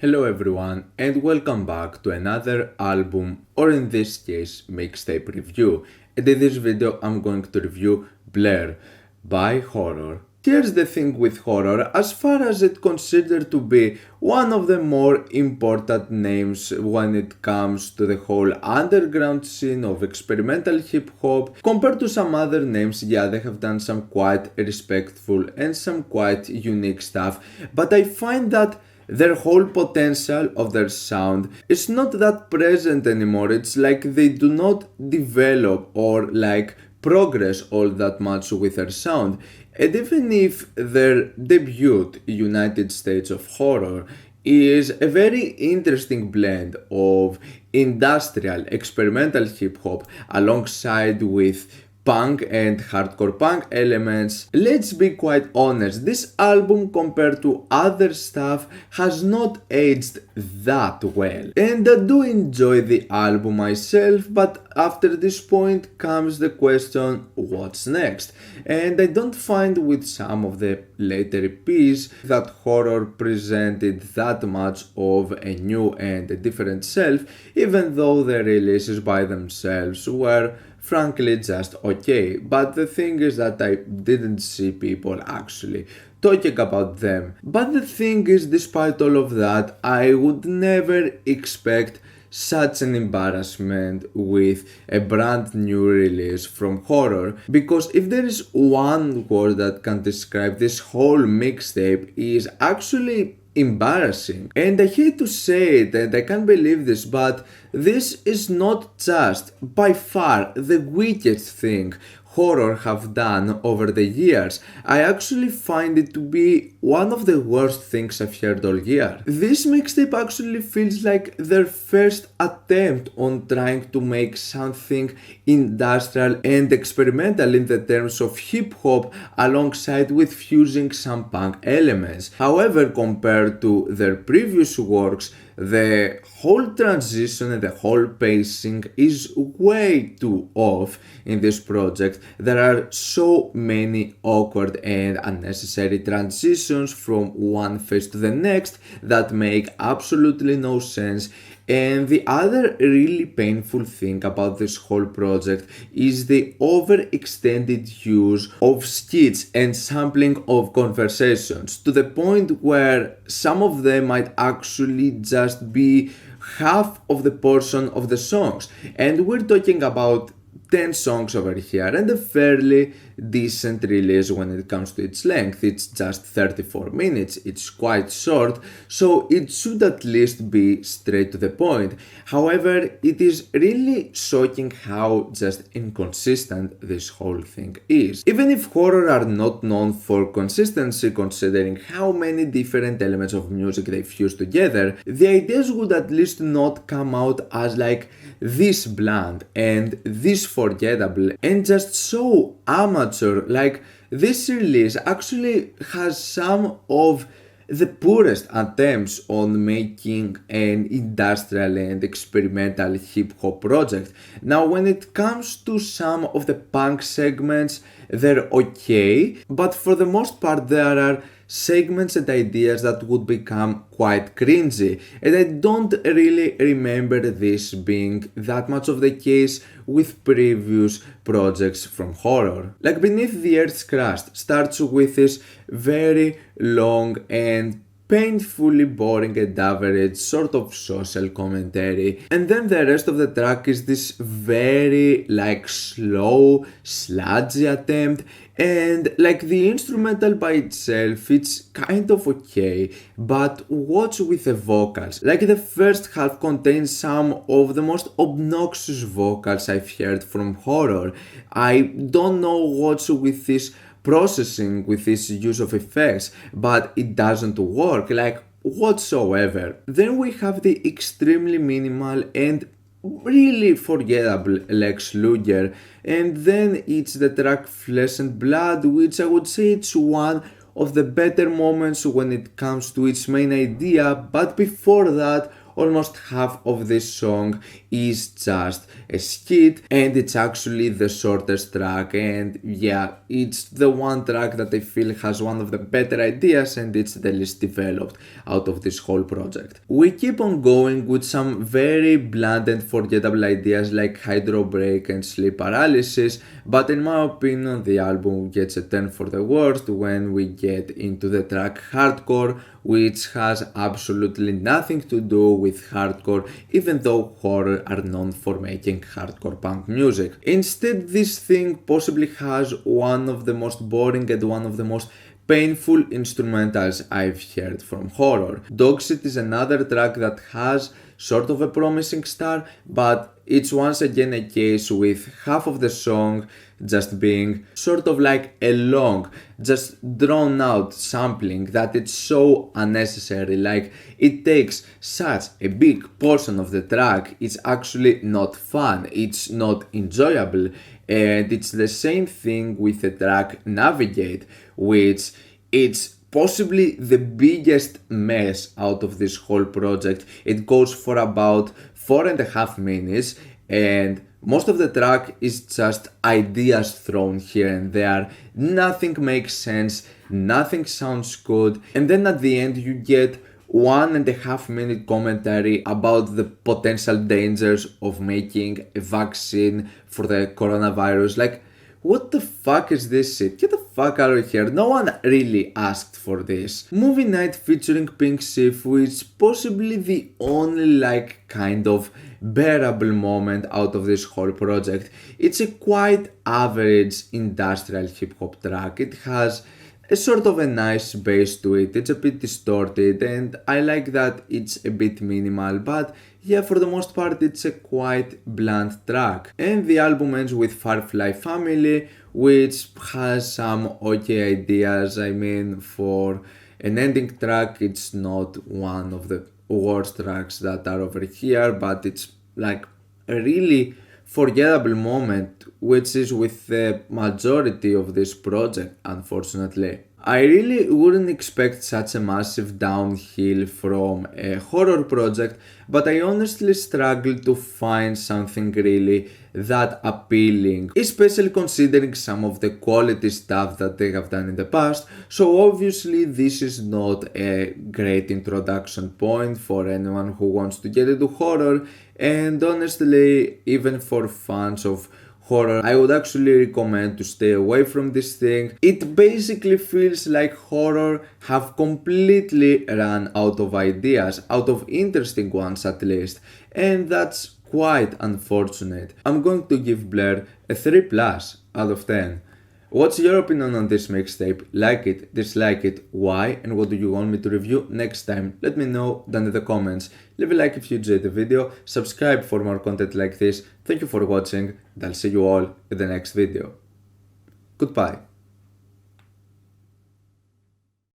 Hello everyone and welcome back to another album, or in this case mixtape review, and in this video I'm going to review Blurr by Horror. Here's the thing with Horror, as far as it's considered to be one of the more important names when it comes to the whole underground scene of experimental hip hop, compared to some other names. Yeah, they have done some quite respectful and some quite unique stuff, but I find that their whole potential of their sound is not that present anymore. It's like they do not develop or like progress all that much with their sound. And even if their debut, United States of Horror, is a very interesting blend of industrial experimental hip hop alongside with punk and hardcore punk elements, let's be quite honest, this album compared to other stuff has not aged that well. And I do enjoy the album myself, but after this point comes the question, what's next? And I don't find with some of the later EPs that Horror presented that much of a new and a different self, even though the releases by themselves were frankly just okay. But the thing is that I didn't see people actually talking about them. But the thing is, despite all of that, I would never expect such an embarrassment with a brand new release from Horror, because if there is one word that can describe this whole mixtape, is actually embarrassing. And I hate to say it and I can't believe this, but this is not just by far the weakest thing Horror have done over the years. I actually find it to be one of the worst things I've heard all year. This mixtape actually feels like their first attempt on trying to make something industrial and experimental in the terms of hip hop, alongside with fusing some punk elements. However, compared to their previous works, the whole transition and the whole pacing is way too off in this project. There are so many awkward and unnecessary transitions from one phase to the next that make absolutely no sense. And the other really painful thing about this whole project is the overextended use of skits and sampling of conversations, to the point where some of them might actually just be half of the portion of the songs. And we're talking about 10 songs over here, and a fairly decent release when it comes to its length. It's just 34 minutes, it's quite short, so it should at least be straight to the point. However, it is really shocking how just inconsistent this whole thing is. Even if Horror are not known for consistency, considering how many different elements of music they fuse together, the ideas would at least not come out as like this bland and this forgettable and just so amateur. Like, this release actually has some of the poorest attempts on making an industrial and experimental hip hop project. Now, when it comes to some of the punk segments, they're okay, but for the most part there are segments and ideas that would become quite cringy, and I don't really remember this being that much of the case with previous projects from Horror. Like, Beneath the Earth's Crust starts with this very long and painfully boring and average sort of social commentary, and then the rest of the track is this very like slow sludgy attempt. And like, the instrumental by itself, it's kind of okay, but what's with the vocals? Like, the first half contains some of the most obnoxious vocals I've heard from Horror. I don't know what's with this processing, with this use of effects, but it doesn't work like whatsoever. Then we have the extremely minimal and really forgettable Lex Luger, and then it's the track Flesh and Blood, which I would say it's one of the better moments when it comes to its main idea. But before that, almost half of this song is just a skit, and it's actually the shortest track, and yeah, it's the one track that I feel has one of the better ideas and it's the least developed out of this whole project. We keep on going with some very bland and forgettable ideas like hydro break and sleep paralysis, but in my opinion the album gets a 10 for the worst when we get into the track Hardcore, which has absolutely nothing to do with hardcore, even though Horror are known for making hardcore punk music. Instead, this thing possibly has one of the most boring and one of the most painful instrumentals I've heard from Horror. Dogshit is another track that has sort of a promising start, but it's once again a case with half of the song just being sort of like a long, just drawn out sampling that it's so unnecessary. Like, it takes such a big portion of the track, it's actually not fun, it's not enjoyable. And it's the same thing with the track Navigate, which it's possibly the biggest mess out of this whole project. It goes for about 4.5 minutes, and most of the track is just ideas thrown here and there. Nothing makes sense, nothing sounds good, and then at the end you get 1.5 minute commentary about the potential dangers of making a vaccine for the coronavirus. Like, what the fuck is this shit? Get the fuck out of here. No one really asked for this. Movie Night featuring Pink Siifu is possibly the only like kind of bearable moment out of this whole project. It's a quite average industrial hip hop track. It has a sort of a nice bass to it, it's a bit distorted and I like that it's a bit minimal, but yeah, for the most part it's a quite bland track. And the album ends with Firefly Family, which has some okay ideas. I mean, for an ending track it's not one of the worst tracks that are over here, but it's like a really forgettable moment, which is with the majority of this project, unfortunately. I really wouldn't expect such a massive downhill from a horror project, but I honestly struggle to find something really that appealing, especially considering some of the quality stuff that they have done in the past. So obviously this is not a great introduction point for anyone who wants to get into horror, and honestly even for fans of horror I would actually recommend to stay away from this thing. It basically feels like horror have completely run out of ideas, out of interesting ones at least, and that's quite unfortunate. I'm going to give Blurr a 3+ out of 10. What's your opinion on this mixtape? Like it, dislike it, why, and what do you want me to review next time? Let me know down in the comments. Leave a like if you enjoyed the video, subscribe for more content like this. Thank you for watching, and I'll see you all in the next video. Goodbye.